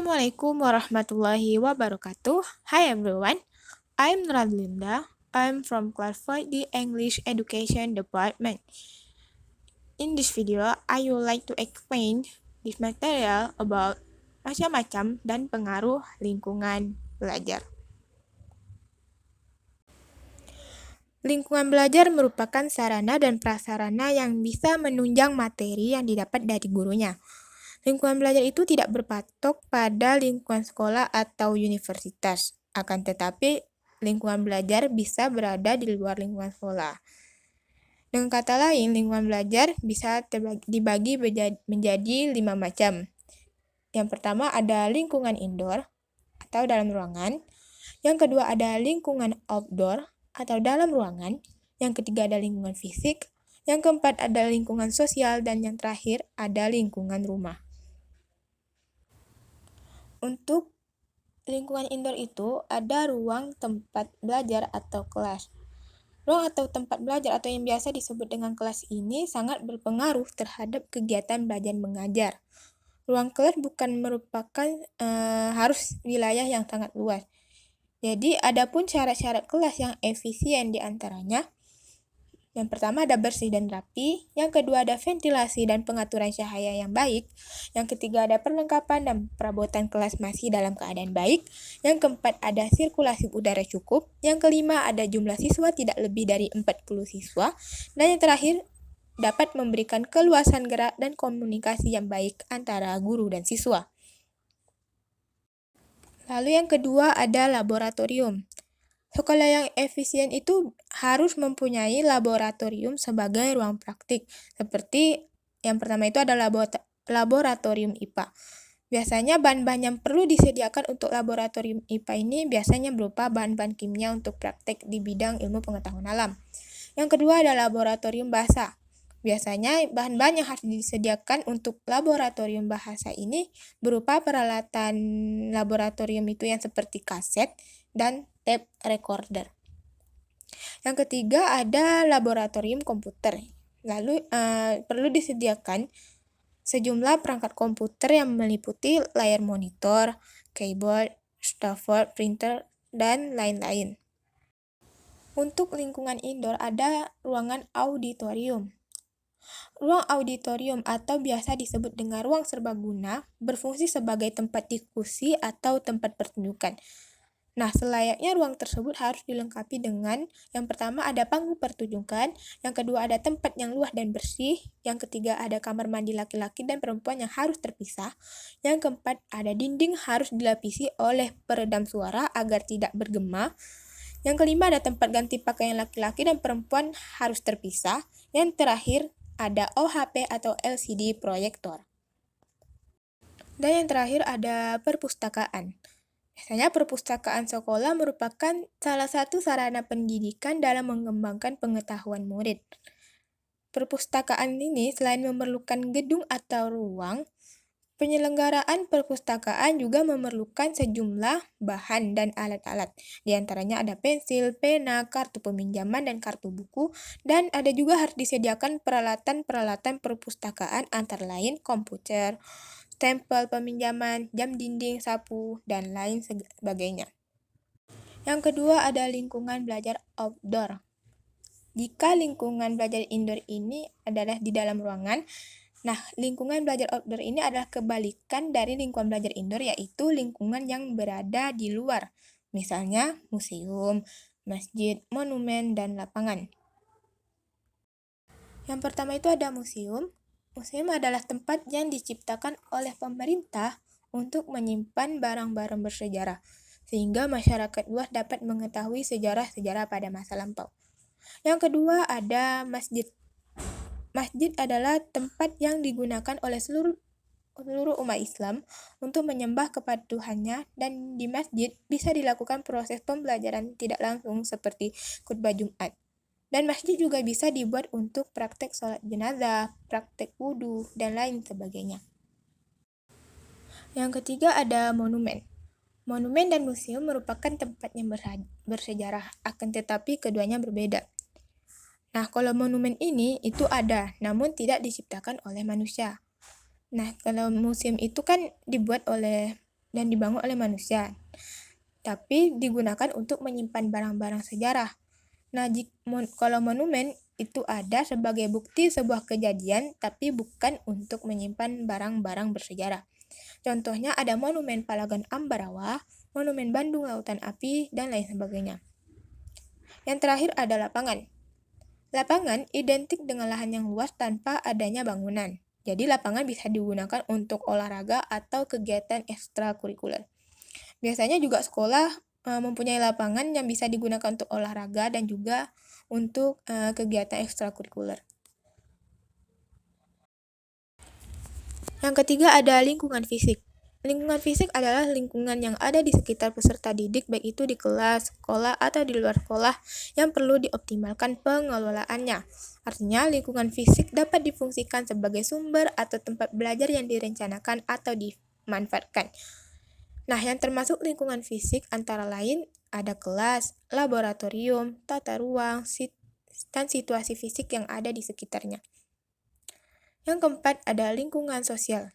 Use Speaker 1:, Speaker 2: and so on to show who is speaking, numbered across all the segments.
Speaker 1: Assalamualaikum warahmatullahi wabarakatuh. Hi everyone, I'm Radlinda. I'm from class 5D English Education Department. In this video, I would like to explain this material about macam-macam dan pengaruh lingkungan belajar. Lingkungan belajar merupakan sarana dan prasarana yang bisa menunjang materi yang didapat dari gurunya. Lingkungan belajar itu tidak berpatok pada lingkungan sekolah atau universitas, akan tetapi lingkungan belajar bisa berada di luar lingkungan sekolah. Dengan kata lain, lingkungan belajar bisa dibagi menjadi 5 macam. Yang pertama ada lingkungan indoor atau dalam ruangan. Yang kedua ada lingkungan outdoor atau dalam ruangan. Yang ketiga ada lingkungan fisik. Yang keempat ada lingkungan sosial. Dan yang terakhir ada lingkungan rumah. Untuk lingkungan indoor itu ada ruang tempat belajar atau kelas. Ruang atau tempat belajar atau yang biasa disebut dengan kelas ini sangat berpengaruh terhadap kegiatan belajar mengajar. Ruang kelas bukan merupakan harus wilayah yang sangat luas. Jadi adapun syarat-syarat kelas yang efisien di antaranya. Yang pertama ada bersih dan rapi, yang kedua ada ventilasi dan pengaturan cahaya yang baik, yang ketiga ada perlengkapan dan perabotan kelas masih dalam keadaan baik, yang keempat ada sirkulasi udara cukup, yang kelima ada jumlah siswa tidak lebih dari 40 siswa, dan yang terakhir dapat memberikan keluasan gerak dan komunikasi yang baik antara guru dan siswa. Lalu yang kedua ada laboratorium. Sekolah yang efisien itu harus mempunyai laboratorium sebagai ruang praktik. Seperti yang pertama itu ada laboratorium IPA. Biasanya bahan-bahan yang perlu disediakan untuk laboratorium IPA ini biasanya berupa bahan-bahan kimia untuk praktek di bidang ilmu pengetahuan alam. Yang kedua ada laboratorium bahasa. Biasanya bahan-bahan yang harus disediakan untuk laboratorium bahasa ini berupa peralatan laboratorium itu yang seperti kaset dan tape recorder. Yang ketiga ada laboratorium komputer. Lalu perlu disediakan sejumlah perangkat komputer yang meliputi layar monitor, keyboard, stafford, printer, dan lain-lain. Untuk lingkungan indoor ada ruangan auditorium. Ruang auditorium atau biasa disebut dengan ruang serbaguna berfungsi sebagai tempat diskusi atau tempat pertunjukan. Nah, selayaknya ruang tersebut harus dilengkapi dengan yang pertama ada panggung pertunjukan, yang kedua ada tempat yang luas dan bersih, yang ketiga ada kamar mandi laki-laki dan perempuan yang harus terpisah, yang keempat ada dinding harus dilapisi oleh peredam suara agar tidak bergema, yang kelima ada tempat ganti pakaian laki-laki dan perempuan harus terpisah, yang terakhir ada OHP atau LCD proyektor. Dan yang terakhir ada perpustakaan. Biasanya perpustakaan sekolah merupakan salah satu sarana pendidikan dalam mengembangkan pengetahuan murid. Perpustakaan ini selain memerlukan gedung atau ruang, penyelenggaraan perpustakaan juga memerlukan sejumlah bahan dan alat-alat. Di antaranya ada pensil, pena, kartu peminjaman, dan kartu buku. Dan ada juga harus disediakan peralatan-peralatan perpustakaan antara lain komputer, stempel peminjaman, jam dinding, sapu, dan lain sebagainya. Yang kedua ada lingkungan belajar outdoor. Jika lingkungan belajar indoor ini adalah di dalam ruangan, nah, lingkungan belajar outdoor ini adalah kebalikan dari lingkungan belajar indoor, yaitu lingkungan yang berada di luar. Misalnya museum, masjid, monumen, dan lapangan. Yang pertama itu ada museum. Museum adalah tempat yang diciptakan oleh pemerintah untuk menyimpan barang-barang bersejarah, sehingga masyarakat luas dapat mengetahui sejarah-sejarah pada masa lampau. Yang kedua ada masjid. Masjid adalah tempat yang digunakan oleh seluruh umat Islam untuk menyembah kepada Tuhannya, dan di masjid bisa dilakukan proses pembelajaran tidak langsung seperti khutbah Jumat. Dan masjid juga bisa dibuat untuk praktek sholat jenazah, praktek wudhu, dan lain sebagainya. Yang ketiga ada monumen. Monumen dan museum merupakan tempat yang bersejarah, akan tetapi keduanya berbeda. Nah, kalau monumen ini itu ada, namun tidak diciptakan oleh manusia. Nah, kalau museum itu kan dibuat oleh dan dibangun oleh manusia, tapi digunakan untuk menyimpan barang-barang sejarah. Nah, kalau monumen itu ada sebagai bukti sebuah kejadian, tapi bukan untuk menyimpan barang-barang bersejarah. Contohnya ada monumen Palagan Ambarawa, monumen Bandung Lautan Api, dan lain sebagainya. Yang terakhir ada lapangan. Lapangan identik dengan lahan yang luas tanpa adanya bangunan. Jadi lapangan bisa digunakan untuk olahraga atau kegiatan ekstrakurikuler. Biasanya juga sekolah mempunyai lapangan yang bisa digunakan untuk olahraga dan juga untuk kegiatan ekstrakurikuler. Yang ketiga ada lingkungan fisik. Lingkungan fisik adalah lingkungan yang ada di sekitar peserta didik, baik itu di kelas, sekolah, atau di luar sekolah yang perlu dioptimalkan pengelolaannya. Artinya, lingkungan fisik dapat difungsikan sebagai sumber atau tempat belajar yang direncanakan atau dimanfaatkan. Nah, yang termasuk lingkungan fisik antara lain ada kelas, laboratorium, tata ruang, dan situasi fisik yang ada di sekitarnya. Yang keempat ada lingkungan sosial.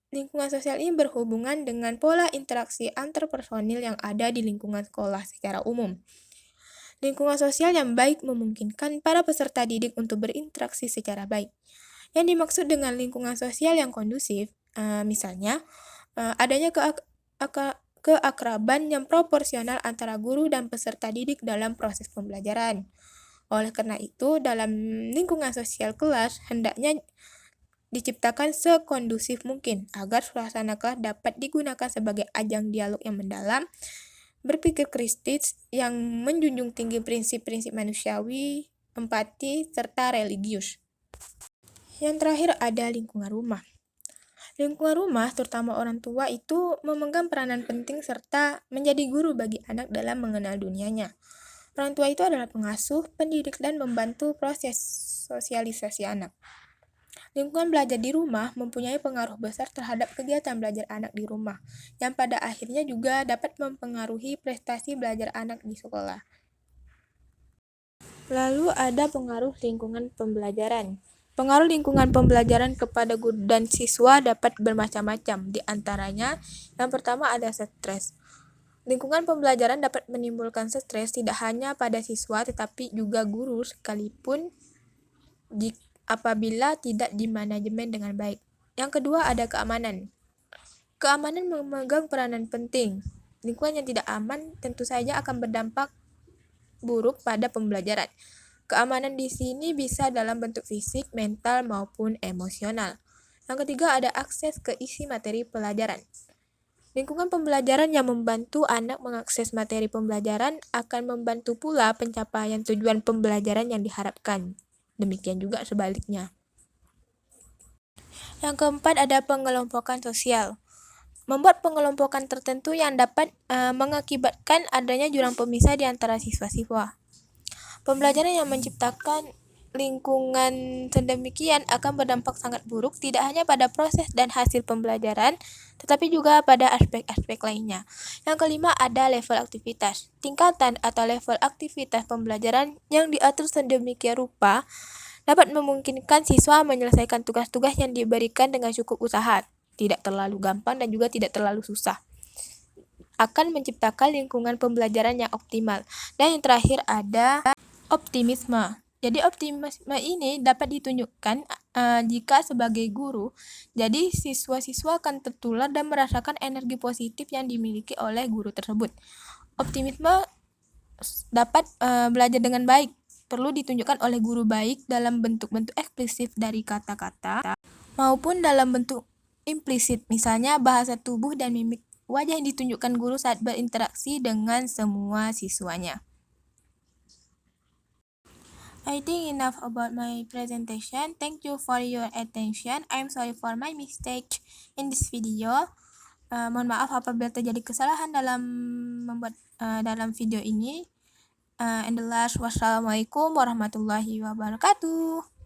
Speaker 1: Lingkungan sosial ini berhubungan dengan pola interaksi antar personil yang ada di lingkungan sekolah secara umum. Lingkungan sosial yang baik memungkinkan para peserta didik untuk berinteraksi secara baik. Yang dimaksud dengan lingkungan sosial yang kondusif, misalnya adanya keakraban yang proporsional antara guru dan peserta didik dalam proses pembelajaran. Oleh karena itu, dalam lingkungan sosial kelas, hendaknya diciptakan sekondusif mungkin agar suasana kelas dapat digunakan sebagai ajang dialog yang mendalam, berpikir kritis, yang menjunjung tinggi prinsip-prinsip manusiawi, empati, serta religius. Yang terakhir ada lingkungan rumah. Lingkungan rumah, terutama orang tua, itu memegang peranan penting serta menjadi guru bagi anak dalam mengenal dunianya. Orang tua itu adalah pengasuh, pendidik, dan membantu proses sosialisasi anak. Lingkungan belajar di rumah mempunyai pengaruh besar terhadap kegiatan belajar anak di rumah, yang pada akhirnya juga dapat mempengaruhi prestasi belajar anak di sekolah. Lalu ada pengaruh lingkungan pembelajaran. Pengaruh lingkungan pembelajaran kepada guru dan siswa dapat bermacam-macam. Di antaranya, yang pertama ada stres. Lingkungan pembelajaran dapat menimbulkan stres tidak hanya pada siswa tetapi juga guru sekalipun apabila tidak dimanajemen dengan baik. Yang kedua ada keamanan. Keamanan memegang peranan penting. Lingkungan yang tidak aman tentu saja akan berdampak buruk pada pembelajaran. Keamanan di sini bisa dalam bentuk fisik, mental, maupun emosional. Yang ketiga ada akses ke isi materi pelajaran. Lingkungan pembelajaran yang membantu anak mengakses materi pembelajaran akan membantu pula pencapaian tujuan pembelajaran yang diharapkan. Demikian juga sebaliknya. Yang keempat ada pengelompokan sosial. Membuat pengelompokan tertentu yang dapat mengakibatkan adanya jurang pemisah di antara siswa-siswa. Pembelajaran yang menciptakan lingkungan sedemikian akan berdampak sangat buruk tidak hanya pada proses dan hasil pembelajaran, tetapi juga pada aspek-aspek lainnya. Yang kelima ada level aktivitas. Tingkatan atau level aktivitas pembelajaran yang diatur sedemikian rupa dapat memungkinkan siswa menyelesaikan tugas-tugas yang diberikan dengan cukup usaha, tidak terlalu gampang dan juga tidak terlalu susah. Akan menciptakan lingkungan pembelajaran yang optimal. Dan yang terakhir ada optimisme. Jadi optimisme ini dapat ditunjukkan jika sebagai guru, jadi siswa-siswa akan tertular dan merasakan energi positif yang dimiliki oleh guru tersebut. Optimisme dapat belajar dengan baik, perlu ditunjukkan oleh guru baik dalam bentuk-bentuk eksplisit dari kata-kata maupun dalam bentuk implisit, misalnya bahasa tubuh dan mimik wajah yang ditunjukkan guru saat berinteraksi dengan semua siswanya. I think enough about my presentation. Thank you for your attention. I'm sorry for my mistake in this video. Mohon maaf apabila terjadi kesalahan dalam membuat dalam video ini. And the last, wassalamualaikum warahmatullahi wabarakatuh.